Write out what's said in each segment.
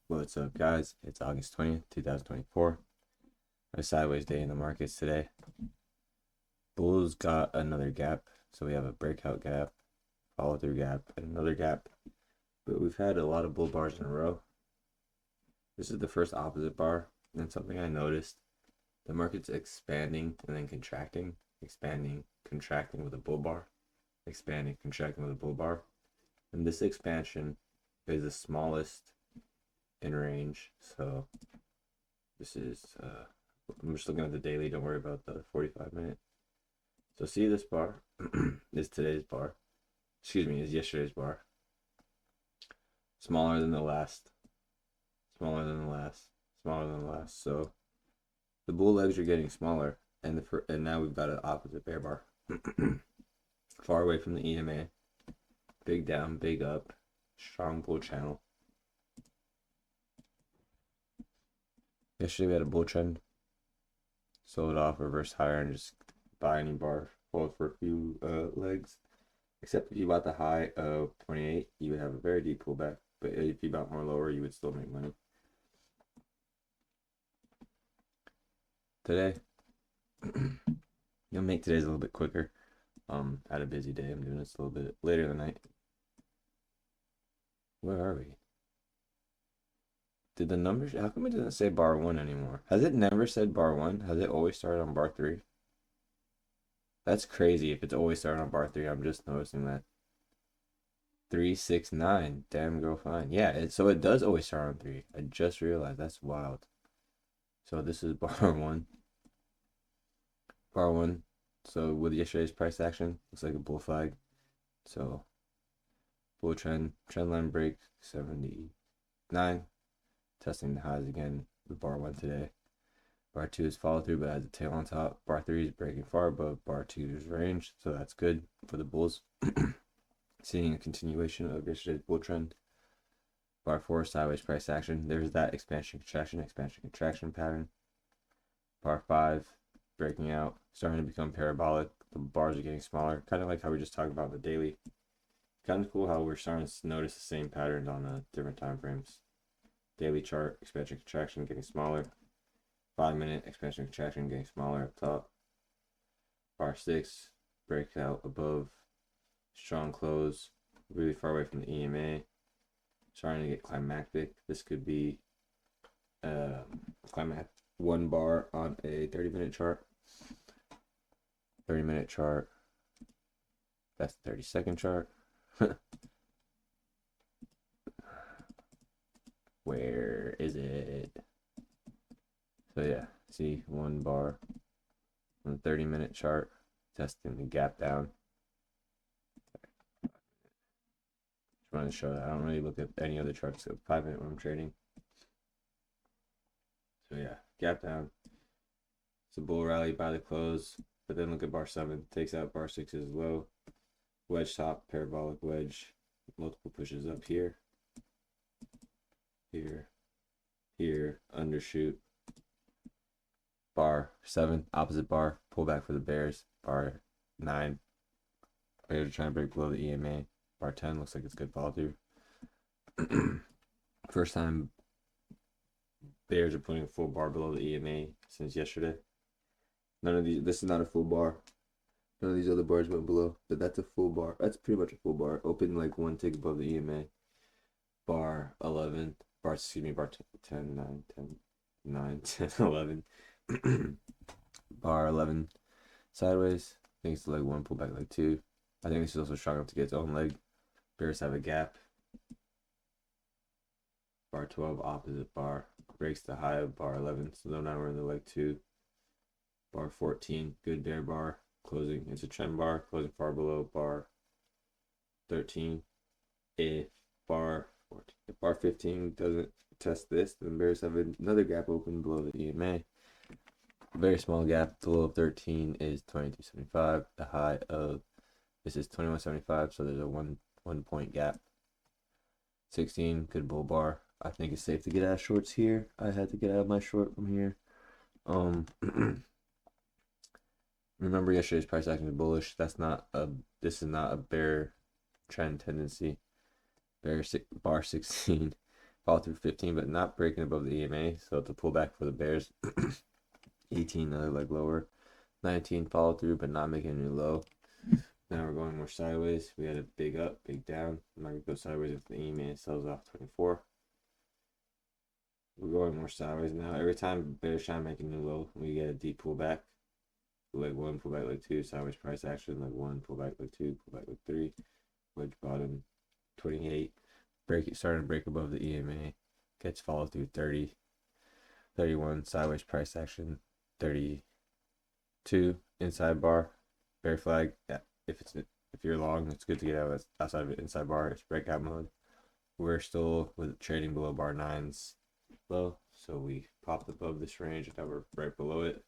What's up, guys? It's August 20th, 2024. A sideways day in the markets today. Bulls got another gap. So we have a breakout gap, follow through gap, and another gap. But we've had a lot of bull bars in a row. This is the first opposite bar. And something I noticed the market's expanding and then contracting, expanding, contracting with a bull bar, expanding, contracting with a bull bar. And this expansion is the smallest in range. So this is I'm just looking at the daily. Don't worry about the 45-minute. So see this bar is today's bar. Excuse me, is yesterday's bar. Smaller than the last. Smaller than the last. Smaller than the last. So the bull legs are getting smaller, and now we've got an opposite bear bar. Far away from the EMA. Big down, big up. Strong bull channel. Yesterday we had a bull trend. Sold off, reverse higher, and just buy any bar, hold for a few legs. Except if you bought the high of 28, you would have a very deep pullback. But if you bought more lower, you would still make money. Today, you'll make today's a little bit quicker. Had a busy day. I'm doing this a little bit later in the night. Where are we? Did the numbers? How come it doesn't say bar 1 anymore? Has it never said bar 1? Has it always started on bar 3? That's crazy if it's always started on bar 3. I'm just noticing that. 369. Damn girl fine. Yeah, so it does always start on 3. I just realized. That's wild. So this is bar 1. Bar 1. So with yesterday's price action, looks like a bull flag. So bull trend line break 79. Testing the highs again with bar 1 today. Bar 2 is follow through but has a tail on top. Bar 3 is breaking far above bar 2's range, so that's good for the bulls. Seeing a continuation of yesterday's bull trend. Bar 4 sideways price action. There's that expansion contraction pattern. Bar 5 breaking out, starting to become parabolic. The bars are getting smaller, kind of like how we just talked about the daily. Kind of cool how we're starting to notice the same patterns on different time frames. Daily chart, expansion contraction getting smaller. 5-minute expansion contraction getting smaller up top. Bar 6 breakout above. Strong close, really far away from the EMA. Starting to get climactic. This could be climax 1 bar on a 30-minute chart. 30-minute chart. That's the 30-second chart. Where is it? So yeah, see 1 bar on the 30-minute chart, testing the gap down. Just wanted to show that. I don't really look at any other charts except 5-minute when I'm trading. So yeah, gap down. It's a bull rally by the close, but then look at bar 7, takes out bar 6's low. Wedge top, parabolic wedge, multiple pushes up here, here, undershoot. Bar 7, opposite bar, pull back for the bears. Bar 9, bears are trying to break below the EMA. Bar 10 looks like it's good follow through. First time bears are putting a full bar below the EMA since yesterday. None of these, this is not a full bar. None of these other bars went below, but that's a full bar. That's pretty much a full bar. Open like 1 tick above the EMA. Bar 11, bar 10, 9, 10, 9, 10, 11. Bar 11 sideways. I think it's leg 1, pull back leg 2. I think this is also strong enough to get its own leg. Bears have a gap. Bar 12 opposite bar breaks the high of bar 11, so now we're in the leg 2. Bar 14, good bear bar, closing. It's a trend bar, closing far below bar 13. If bar 15 doesn't test this, then bears have another gap open below the EMA. Very small gap. The low of 13 is 22.75. The high of this is 21.75. So there's a one point gap. 16, good bull bar. I think it's safe to get out of shorts here. I had to get out of my short from here. Remember yesterday's price action was bullish. This is not a bear trend tendency. Bar 16 Follow through 15, but not breaking above the EMA. So it's a pullback for the bears. 18, another leg lower. 19, follow through, but not making a new low. Now we're going more sideways. We had a big up, big down. I'm not going to go sideways if the EMA sells off 24. We're going more sideways now. Every time bears try to make a new low, we get a deep pullback. Leg 1, pullback leg 2, sideways price action. Leg 1, pullback leg 2, pullback leg 3. Wedge bottom 28. Starting to break above the EMA. Gets follow through 30. 31, sideways price action. 32, inside bar. Bear flag. Yeah, if you're long, it's good to get out outside of it. Inside bar, it's breakout mode. We're still with trading below bar 9's low, so we popped above this range. Now we're right below it.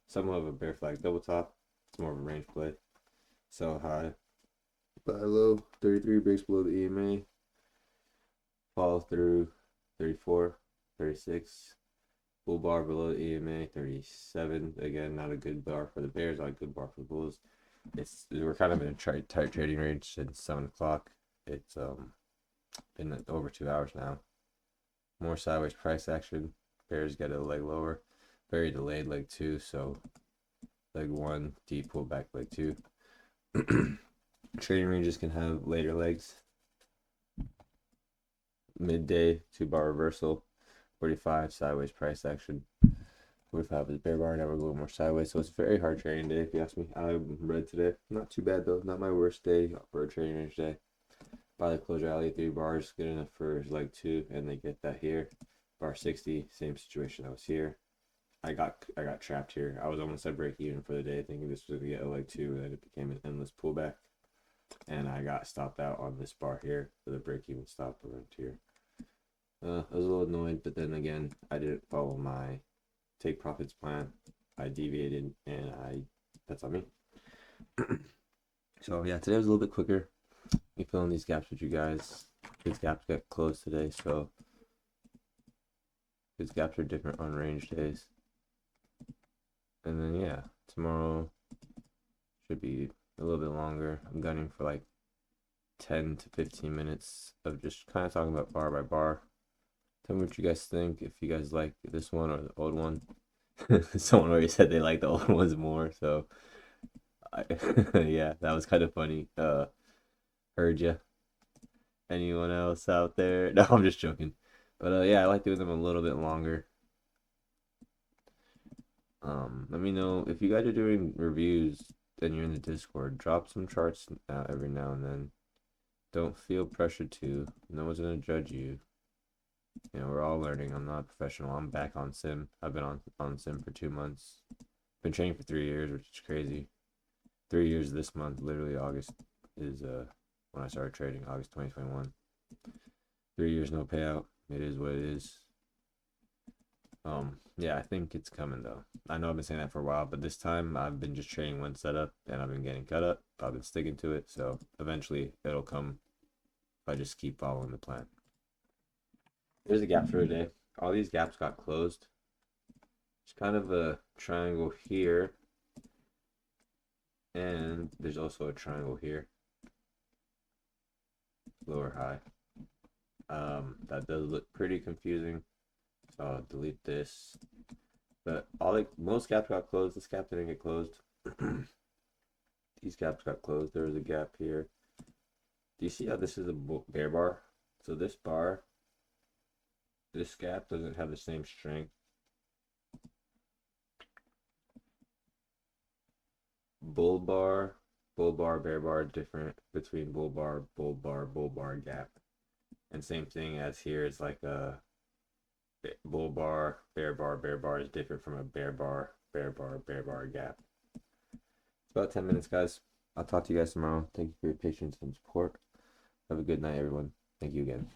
Somewhat of a bear flag double top. It's more of a range play. Sell high, buy low. 33 breaks below the EMA. Follow through 34, 36. Bull bar below the EMA. 37. Again, not a good bar for the bears. Not a good bar for the bulls. We're kind of in a tight trading range since 7 o'clock. It's been over 2 hours now. More sideways price action. Bears get a leg lower. Very delayed leg 2, so leg 1, deep pullback leg 2. Trading ranges can have later legs. Midday 2-bar reversal. 45 sideways price action. 45 is bear bar. Now we're going more sideways, so it's a very hard trading day if you ask me. I'm red today. Not too bad though. Not my worst day for a trading range day. By the closure alley, 3 bars, good enough for leg 2, and they get that here. Bar 60, same situation that was here. I got trapped here. I was almost at break even for the day, thinking this was gonna get a leg 2, and then it became an endless pullback. And I got stopped out on this bar here for the break even stop around here. I was a little annoyed, but then again, I didn't follow my take profits plan. I deviated, and that's on me. So yeah, today was a little bit quicker. Me filling these gaps with you guys. These gaps got closed today, so these gaps are different on range days. And then yeah, tomorrow should be a little bit longer. I'm gunning for like 10 to 15 minutes of just kind of talking about bar by bar. Tell me what you guys think, if you guys like this one or the old one. Someone already said they like the old ones more, so yeah, that was kind of funny. Heard ya. Anyone else out there? No, I'm just joking. But yeah, I like doing them a little bit longer. Let me know if you guys are doing reviews, then you're in the Discord. Drop some charts every now and then. Don't feel pressured to. No one's gonna judge you. You know, we're all learning. I'm not a professional. I'm back on sim. I've been on sim for 2 months. Been training for 3 years, which is crazy. 3 years this month. Literally August is when I started trading. August 2021. 3 years no payout. It is what it is. Yeah, I think it's coming though. I know I've been saying that for a while, but this time I've been just trading one setup and I've been getting cut up. I've been sticking to it, so eventually it'll come if I just keep following the plan. There's a gap for a day. All these gaps got closed. There's kind of a triangle here, and there's also a triangle here. Lower high. That does look pretty confusing. So I'll delete this. But most gaps got closed. This gap didn't get closed. These gaps got closed. There was a gap here. Do you see how this is a bear bar? So this bar, this gap doesn't have the same strength. Bull bar, bear bar, different between bull bar, gap. And same thing as here, it's like a bull bar, bear bar is different from a bear bar gap. It's about 10 minutes, guys. I'll talk to you guys tomorrow. Thank you for your patience and support. Have a good night, everyone. Thank you again.